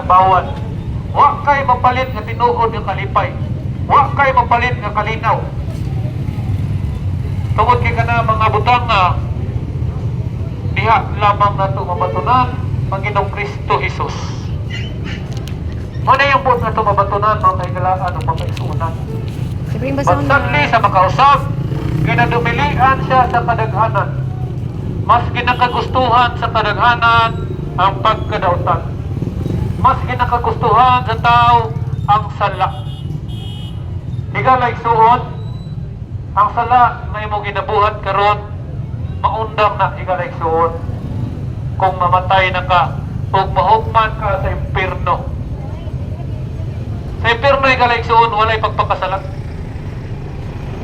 bawal. Wa kay mapalit nga tinuod nga kalipay. Wa kay mapalit nga kalinaw. Tungod kay kana mga butang nga diha lamang nato mabatunan Panginoong Kristo Jesus. Ano yung buot na ito mabatunan mga kaigalaan o mga kaisunan? Pagsadli sa makausap, ginadumilian siya sa kadaghanan. Mas ginakagustuhan sa kadaghanan ang pagkadautan. Mas ginakagustuhan sa tao ang sala. Higalay suon, ang sala na imong ginabuhat karon maundang na higalay suon. Kung mamatay na ka o mahugman ka sa impirno. Sa impirno higalay suon, walay pagpakasala.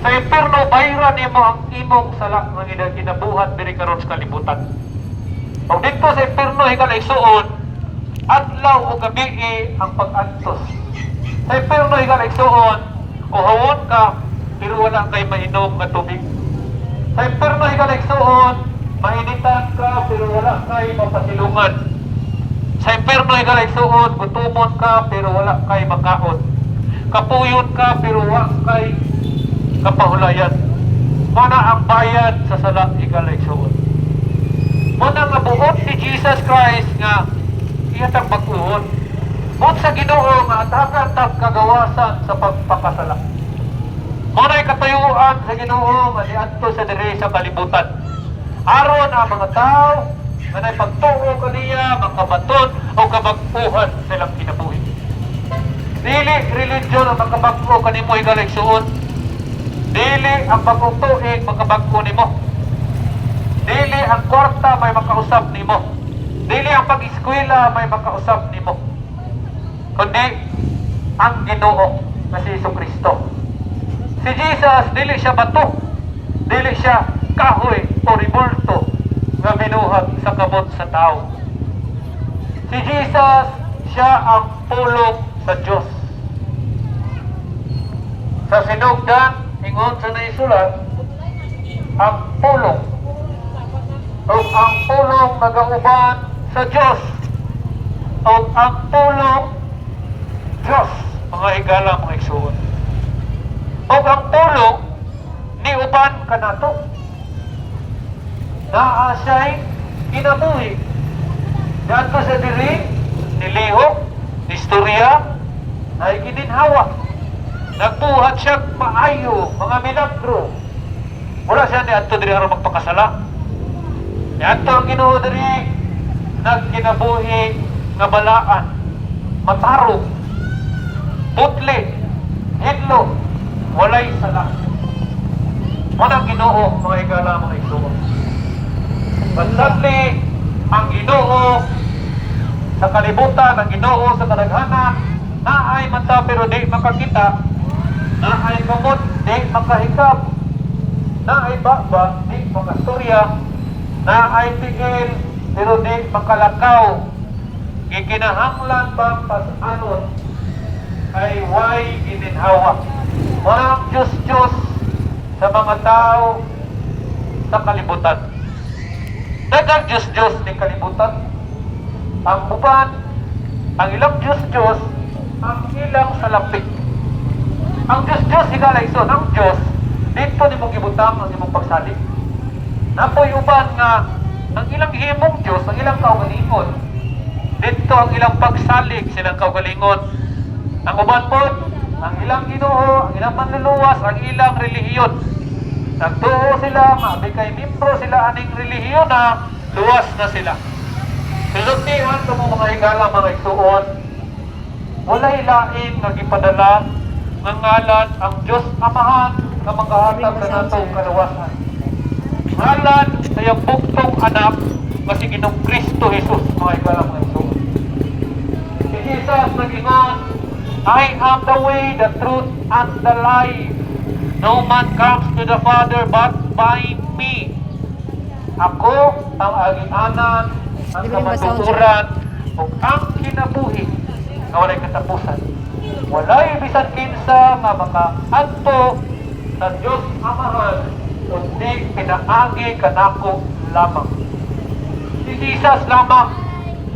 Sa impirno, bayran nimo ang imong sala nga ginabuhat diri karon sa kalibutan. O dito sa impirno higalay suon, adlaw o gabi ang pag-antos. Sa impirno higalay suon, uhawon ka pero wala kay mainom nga tubig. Sa impirno higalay suon, mahinitan ka pero wala kay mapasilungan. Sa impirno higalay suon, gutumon ka pero wala kay makaon. Kapuyon ka pero wala kay kapahulayan. Mana ang bayad sa sala higalay suon. Mana nga buot ni Jesus Christ nga iyatang baguhon. Buot sa Ginoo nga atakan tag kagawasan sa pagpakasala. Mana'y katayuan sa Ginoo nga niadto sa diri sa kalibutan. Aron ang mga tao nga na'y pagtuo kaniya makabaton o kabag-uhan silang kinabuhi. Dili religion ang makabag-o kanimo higalay suon. Dili ang bagong tuig makabag-o nimo. Dili ang kwarta may makausap nimo. Dili ang pag-eskwela may makausap nimo. Kundi ang Ginoo na si Jesucristo. Si Jesus, dili siya bato. Dili siya kahoy o ribulto nga binuhat sa kabot sa tao. Si Jesus, siya ang pulong sa Diyos. Sa sinugdan, ingon sa naisulat, ang pulong o ang pulong nagauban sa Diyos o ang pulong Diyos, mga higala, mga igsuon. O ang pulong ni uban kanato na siya'y kinabuhi dito sa diri nilihok, istorya ay gininhawa. Nagbuhat siya maayo, mga milagro. Wala siya ni adto diri aron magpakasala. Ni adto ang Ginoo diri nagkinabuhi nga balaan, matarong, putli, hidlo, walay sala. Manang Ginoo, mga higala, mga igsuon. Pasatli ang Ginoo sa kalibutan, ang Ginoo sa kadaghanan, na ay mata pero di makakita, na ay kamot, di makahikap, na ay baba, di makastorya, na ay tigil, pero di makalakaw. Gikinahanglan bang pas-anon ay way gininhawa. Walang Diyos-Diyos sa mga tao sa kalibutan. Dagang Diyos-Diyos ni kalibutan. Ang uban, ang ilang Diyos-Diyos, ang ilang salapik. Ang Diyos-Diyos, higalay son, ang Diyos, dito ni mong ibutang ang imong pagsalik. Napoy uban nga, ang ilang himong Diyos, ang ilang kaugalingon, dito ang ilang pagsalig silang kaugalingon. Ang uban po, ang ilang Ginoo, ang ilang manluluwas, ang ilang relihiyon. Nagtuo sila, mabikay membro sila aning relihiyon na luwas na sila. Silutihan sa mga higala, mga igsuon, walay lain nga gipadala ng ngalan ang Diyos Amahan na maghahatag sa natong kaluwasan. Ngalan sa iyang buktong anak nga si Ginoong Kristo Jesus, mga higala, mga igsuon. Si Jesus nag-ingon, I am the way, the truth, and the life. No man comes to the Father but by me. Ako ang agianan, ang kamatuturan, o ang kinabuhi na walay katapusan. Walay bisan kinsa nga makaadto sa Diyos Amahan, kundi pinaagi kanako lamang. Si Jesus lamang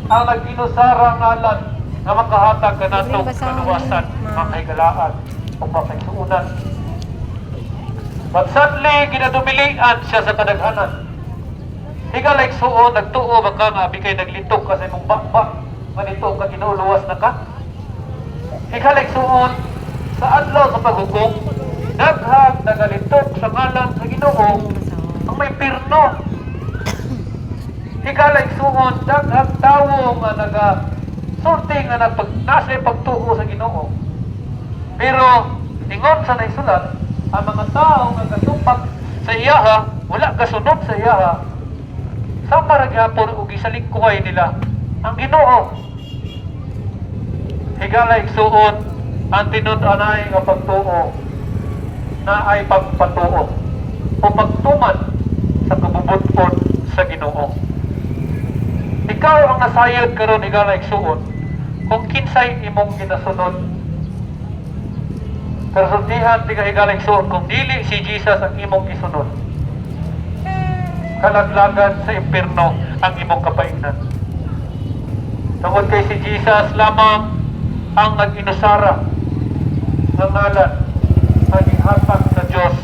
ang nag-inusara ngalan nga makahatag kanatong Libre ba sa kaluwasan, mga- makaigalaan o makaisuunan. But sadly, ginadumilian siya sa kadaghanan. Higalay suon, nagtuo baka nga bigay naglitok kasi mong bakbak manito ka ginuluwas na ka. Higalay suon, sa adlaw sa paghukom, daghang nagalitok sa ngalan sa Ginoo ang may pirno. Higalay suon, daghang tawo nga sulti nga nasa'y pagtuo sa Ginoo. Pero tingon sa naisulat, ang mga tao nga kasumpak sa iyaha, wala kasunod sa iyaha, sa paraghapon o gisalingkuhay nila ang Ginoo. Higalay suon, ang tinud-anay nga pagtuo na ay pagpatuo o pagtuman sa kabubuton sa Ginoo. Ikaw ang nasayod karon higalay suon kung kinsay imong ginasunod. Pero sultihan di ka higalay suon kung dili si Jesus ang imong gisunod. Kalaglagan sa impierno ang imong kapaignan. Tungod kay si Jesus lamang ang nag-inusara ng ngalan ang ihatag sa Diyos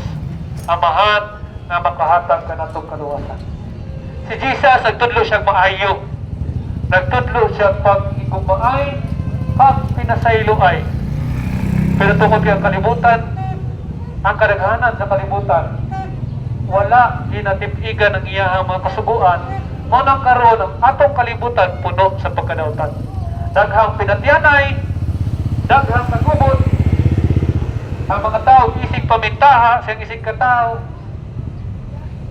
Amahan na makahatag ka natong kaluwasan. Si Jesus nagtudlo siyang maayo, nagtudlo siya pag-igumay pag pinasayloay. Pero tungod kay ang kalibutan, ang kadaghanan sa kalibutan, wala ginatipigan ng iyahang mga kasuguan, mo nang karon ang atong kalibutan puno sa pagkadautan. Daghang pinatyanay, daghang nagubot, ang mga tao isig pamintaha sa isig katao,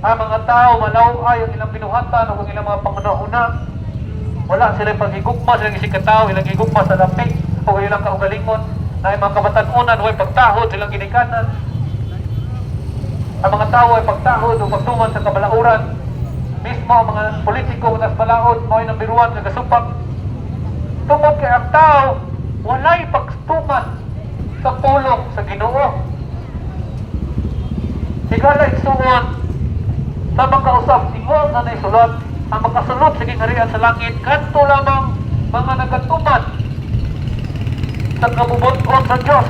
ang mga tao malaway ang ilang binuhatan o ang ilang mga pangunahuna, wala silang paghigugma sa isig katao, ilang higugma sa lamig o ilang kaugalingon, na mga kabatanunan o pagtahod silang ginikanan. Ang mga tao ay pagtahod o pagtuman sa kabalauran. Mismo ang mga politiko nas balaod mo ay nambiruan sa kasupak. Tungod kay ang tao walay pagtuman sa pulong sa Ginoo. Higala igsuon sa makausap ingon na naisulat ang makasulot sa gingharian sa langit kanto lamang mga nagatuman sa kabubuton sa Diyos,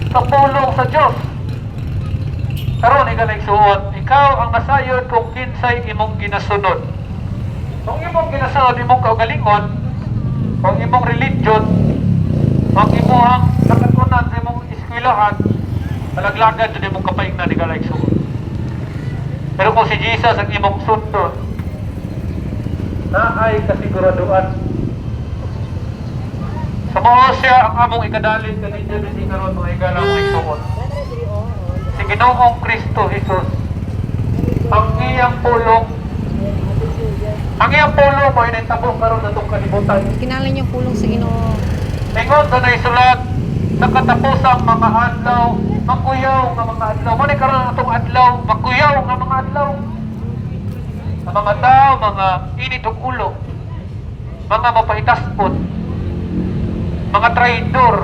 sa pulong sa Diyos. Karon higala igsuon, ikaw ang nasayod kung kinsay imong ginasunod. Kung imong ginasunod imong kaugalingon, kung imong religion, ang imong nakatunan sa imong iskwilahan, malaglagan dyan imong kapaignan higala igsuon. Pero kung si Jesus ang imong sundon, na ay kasiguraduan. Sa mga siya ang among ikadalin kaninyo din karon mga higala mga igsuon. Si Ginoong Kristo Jesus, ang iyang pulong mo ay naitabo karon na itong kalibutan. Kinalay niyang pulong sa Ginoo. Ingon sa naisulat, sa katapusang mga adlaw, makuyaw nga mga adlaw. Muna karon na itong adlaw, makuyaw nga mga adlaw. Ang mga tao, mga init o ulo, mga mapahitaspon, mga traidor.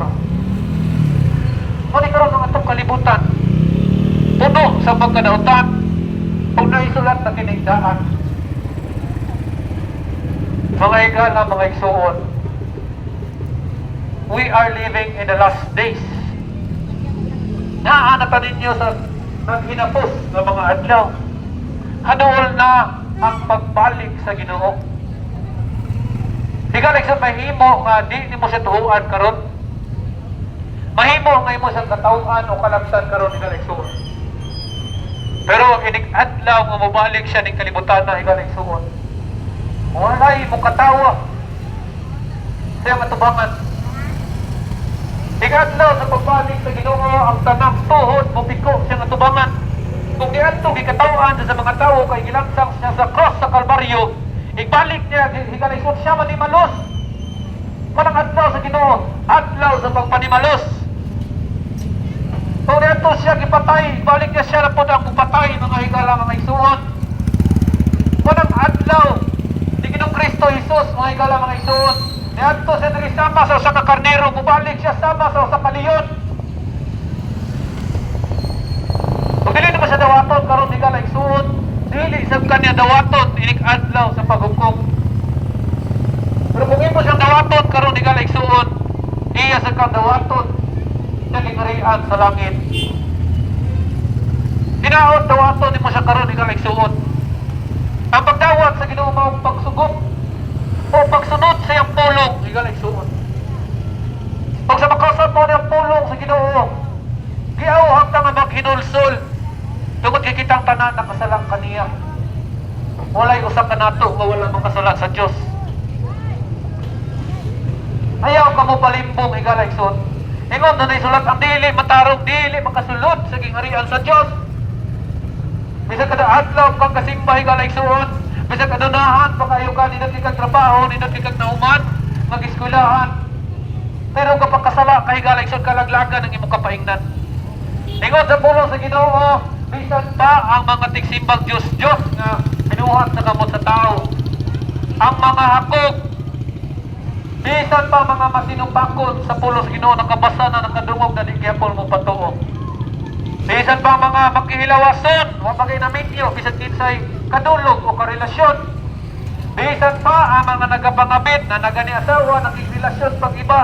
Muna karon na itong kalibutan. Puno sa pagkadautan, kung naisulat na kinigdaan. Mga higala, mga igsuon, we are living in the last days. Naanatan ninyo sa naghinapos ng mga adlaw. Haduol na ang pagbalik sa Ginoo. Higala sa mahimo nga di mo siya tuhuan karon. Mahimo nga imo sa katawhan o kalapsan karon higala igsuon. Pero ang inig-adlaw nga mabalik siya ning kalibutan na higala igsuon. Walay mo katawa siya matubangan. Igadlaw sa pagbalik sa Ginoo ang tanang tuhod mo piko siya matubangan. Kung di adto gikatawaan sa mga tao kay gilangsang siya sa cross sa Kalbaryo, ibalik niya higalayson siya manimalos. Kanang adlaw sa Ginoo, adlaw sa pagpanimalos. Kung di adto siya gipatay, ibalik niya siya na po ang pupatay mga higala mga igsuon. Kanang adlaw ni Ginoong Kristo Jesus mga higala mga igsuon, di adto siya diri sama sa usa ka karnero, mubalik siya sama sa usa ka leon. Kung dili naman siya dawaton karon higala igsuon, dili sa kanya dawaton inig adlaw sa paghukom. Pero Kung imo siyang dawaton karon ikaw igsuon, iya sa kang dawaton sa gingarian sa langit. Hinaot dawaton imo siya karon ikaw igsuon. Ang pagdawat sa Ginoo mao pagsugod o pagsunod sa iyang pulong ikaw igsuon. Pag sa makasat mo niyang pulong sa Ginoo, giaw hangtang nga maghinulsol. Tungod kay kitang tanan nakasalang kaniya. Walay usa ka nato nga wala makasalat sa Dios. Ayaw ka mo palimbong igalayson. Ingon na naisulat ang dili matarong, dili makasulod sa gingharian sa Dios. Bisag kada adlaw kang kasimba igalayson, bisag adunahan pa kayo ka nindot kag trabaho, nindot kag nauman, mag-eskwelahan. Pero kapag kasala kay igalayson kalaglagan ang imong kapaingnan. Ingon sa pulong sa Ginoo, bisan pa ang mga tigsimbang Diyos nga binuhat na kamot sa tao. Ang mga hakog, bisan pa mga masinupakon sa pulong sa Ginoo nakabasa na nakadungog na di gyapon mo patuo. Bisan pa mga makihilawason, wa maginamityo, bisan kinsay kadulog o karelasyon. Bisan pa ang mga nagapangabit na nagani asawa, naging-relasyon pag-iba.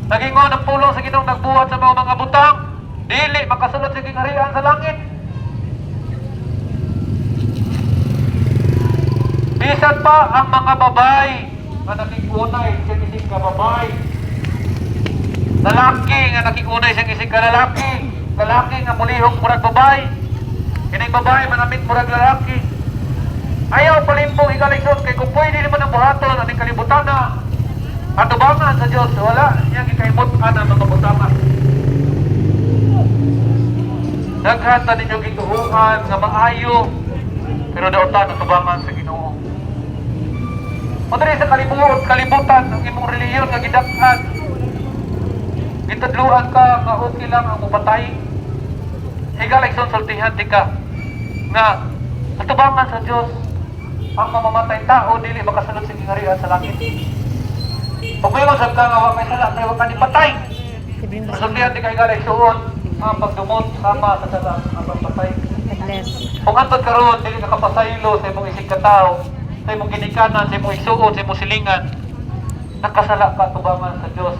Nagingon ang pulong sa Ginoo nagbuhat sa mga butang, dili makasulod sa gingharian sa langit. Bisan pa ang mga babay nga nakikunay sa isig ka babay. Lalaki nga nakikunay sa isig ka lalaki. Lalaki nga mulihong murag babay. Kining babay manamit murag lalaki. Ayaw palimbong igaligson kay kung pwede naman ang buhaton aning kalibutan na atubangan sa Dios wala niya gikahimutan ang mga butangan. Daghan ta ninyo gituhuan nga maayo pero daotan ang tubangan sa Ginoo. O diri sa kalibutan ang imong relihiyon nga gidak-an. Gitudluan ka nga okay lang ang mupatay. Higaligson sultihan di ka nga atubangan sa Dios ang mamamatay tao dili makasulod sa gingharian sa langit. Pag may masab ka nga wa may sala kay wa ka ni patay. Sultihan di ka higaligson ang pagdumot sama sa sala ang pagpatay. Kung antod karon dili ka kapasaylo sa imong isig ka tao, sa imong ginikanan, sa imong isuon, sa imong silingan, nakasala ka tubangan sa Dios.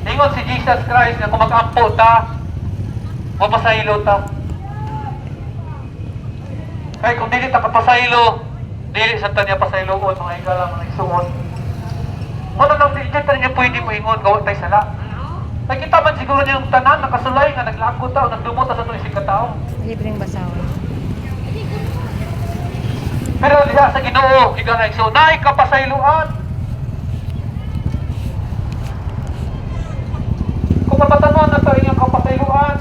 Ingon si Jesus Christ nga kung mag-ampo ta, mapasaylo ta. Kaya kung dili ta kapasaylo, dili sa tanya pasayloon, mga igalang mga isuon. Ano nang dili ta niya pwede mo ingon, gawa tayo sala. Kaya kita man siguro niyong tanan, nakasulay nga, naglako ta, o nagdumot ta sa itong isig katao. Libreng basawan. Pero diha sa Ginoo, giganay so naay kapasayloan. Kung mapatanon na to inyong kapasayloan,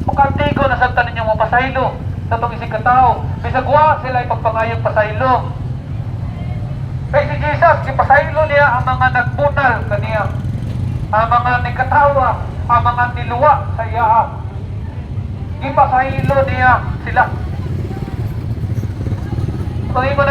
makantigo na sa tanan ninyong mapasaylo sa itong isig katao. Bisag wa sila ipagpangayong pasaylo. Kaya si Jesus, ipasaylo niya ang mga nagbunal kaniya. Ang mga nikatawa, ang mga niluwa sa iya. Ipasaylo niya sila. Kung